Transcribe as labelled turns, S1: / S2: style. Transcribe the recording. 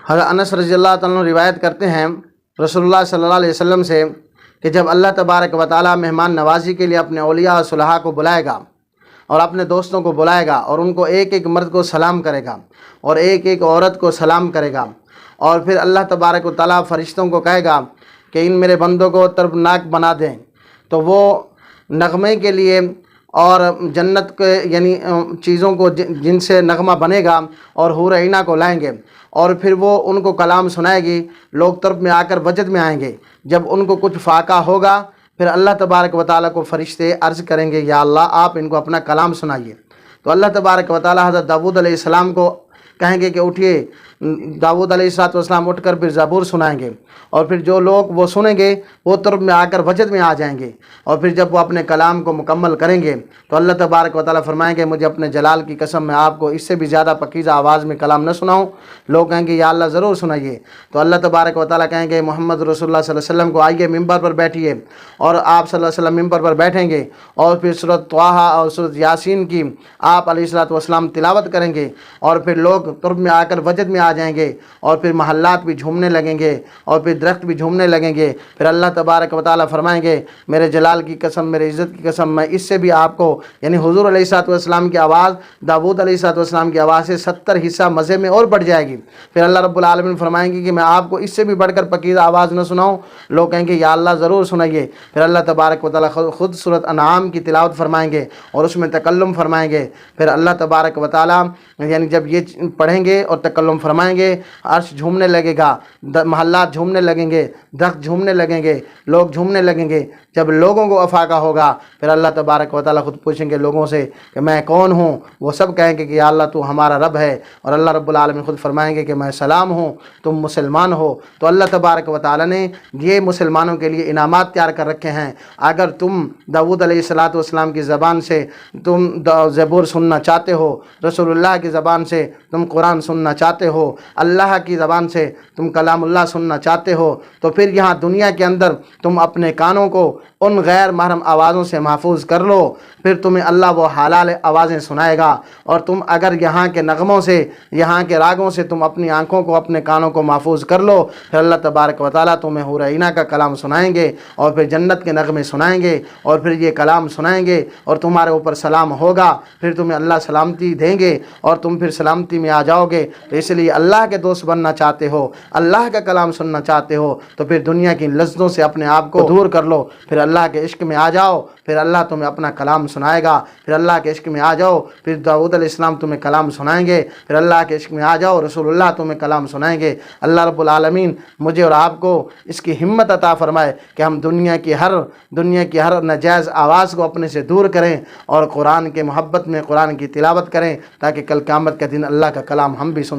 S1: حضرت انس رضی اللہ تعالیٰ عنہ روایت کرتے ہیں رسول اللہ صلی اللہ علیہ وسلم سے کہ جب اللہ تبارک و تعالیٰ مہمان نوازی کے لیے اپنے اولیاء اور صلحاء کو بلائے گا اور اپنے دوستوں کو بلائے گا اور ان کو ایک ایک مرد کو سلام کرے گا اور ایک ایک عورت کو سلام کرے گا، اور پھر اللہ تبارک و تعالیٰ فرشتوں کو کہے گا کہ ان میرے بندوں کو طربناک بنا دیں، تو وہ نغمے کے لیے اور جنت کے یعنی چیزوں کو جن سے نغمہ بنے گا اور حور عینہ کو لائیں گے، اور پھر وہ ان کو کلام سنائے گی، لوگ طرب میں آ کر وجد میں آئیں گے۔ جب ان کو کچھ فاقہ ہوگا پھر اللہ تبارک و تعالیٰ کو فرشتے عرض کریں گے یا اللہ آپ ان کو اپنا کلام سنائیے، تو اللہ تبارک و تعالیٰ حضرت داؤد علیہ السلام کو کہیں گے کہ اٹھیے۔ داؤد علیہ السلام اٹھ کر پھر زبور سنائیں گے، اور پھر جو لوگ وہ سنیں گے وہ طرب میں آ کر وجد میں آ جائیں گے، اور پھر جب وہ اپنے کلام کو مکمل کریں گے تو اللہ تبارک و تعالیٰ فرمائیں گے مجھے اپنے جلال کی قسم میں آپ کو اس سے بھی زیادہ پکیزہ آواز میں کلام نہ سناؤں؟ لوگ کہیں گے یا اللہ ضرور سنائیے، تو اللہ تبارک و تعالیٰ کہیں گے محمد رسول اللہ صلی اللہ علیہ وسلم کو آئیے ممبر پر بیٹھیے، اور آپ صلی اللہ علیہ وسلم ممبر پر بیٹھیں گے، اور پھر سورۃ طٰہٰ اور سورۃ یاسین کی آپ علیہ السلام تلاوت کریں گے، اور پھر لوگ طرب میں آ کر وجد میں آ جائیں گے، اور پھر محلات بھی جھومنے لگیں گے اور پھر درخت بھی جھومنے لگیں گے۔ پھر اللہ تبارک و تعالیٰ فرمائیں گے میرے جلال کی قسم، میرے عزت کی قسم، میں اس سے بھی آپ کو یعنی حضور علیہ السلام کی آواز داؤد علیہ السلام کی آواز سے 70 حصہ مزے میں اور بڑھ جائے گی۔ پھر اللہ رب العالمین فرمائیں گے کہ میں آپ کو اس سے بھی بڑھ کر پکیزہ آواز نہ سناؤں؟ لوگ کہیں گے یا اللہ ضرور سنائیے۔ پھر اللہ تبارک و تعالیٰ خود سورۃ انعام کی تلاوت فرمائیں گے اور اس میں تکلم فرمائیں گے۔ پھر اللہ تبارک و تعالیٰ یعنی جب یہ پڑھیں گے اور تکلم فرمائیں گے عرش جھومنے لگے گا، محلات جھومنے لگیں گے، درخت جھومنے لگیں گے، لوگ جھومنے لگیں گے۔ جب لوگوں کو افاقہ ہوگا پھر اللہ تبارک و تعالیٰ خود پوچھیں گے لوگوں سے کہ میں کون ہوں؟ وہ سب کہیں گے کہ یا اللہ تو ہمارا رب ہے، اور اللہ رب العالمین خود فرمائیں گے کہ میں سلام ہوں، تم مسلمان ہو۔ تو اللہ تبارک و تعالیٰ نے یہ مسلمانوں کے لیے انعامات تیار کر رکھے ہیں۔ اگر تم داؤد علیہ السلام کی زبان سے تم زبور سننا چاہتے ہو، رسول اللہ کی زبان سے تم قرآن سننا چاہتے ہو، اللہ کی زبان سے تم کلام اللہ سننا چاہتے ہو، تو پھر یہاں دنیا کے اندر تم اپنے کانوں کو ان غیر محرم آوازوں سے محفوظ کر لو، پھر تمہیں اللہ وہ حلال آوازیں سنائے گا۔ اور تم اگر یہاں کے نغموں سے، یہاں کے راگوں سے تم اپنی آنکھوں کو، اپنے کانوں کو محفوظ کر لو، پھر اللہ تبارک و تعالیٰ تمہیں حور عینہ کا کلام سنائیں گے، اور پھر جنت کے نغمے سنائیں گے، اور پھر یہ کلام سنائیں گے، اور تمہارے اوپر سلام ہوگا، پھر تمہیں اللہ سلامتی دیں گے اور تم پھر سلامتی میں آ جاؤ گے۔ تو اس لیے اللہ کے دوست بننا چاہتے ہو، اللہ کا کلام سننا چاہتے ہو، تو پھر دنیا کی لذتوں سے اپنے آپ کو دور کر لو، پھر اللہ کے عشق میں آ جاؤ، پھر اللہ تمہیں اپنا کلام سنائے گا۔ پھر اللہ کے عشق میں آ جاؤ، پھر داؤد علیہ السلام تمہیں کلام سنائیں گے، پھر اللہ کے عشق میں آ جاؤ، رسول اللہ تمہیں کلام سنائیں گے۔ اللہ رب العالمین مجھے اور آپ کو اس کی ہمت عطا فرمائے کہ ہم دنیا کی ہر ناجائز آواز کو اپنے سے دور کریں اور قرآن کے محبت میں قرآن کی تلاوت کریں، تاکہ کل قیامت کے دن اللہ کا کلام ہم بھی سن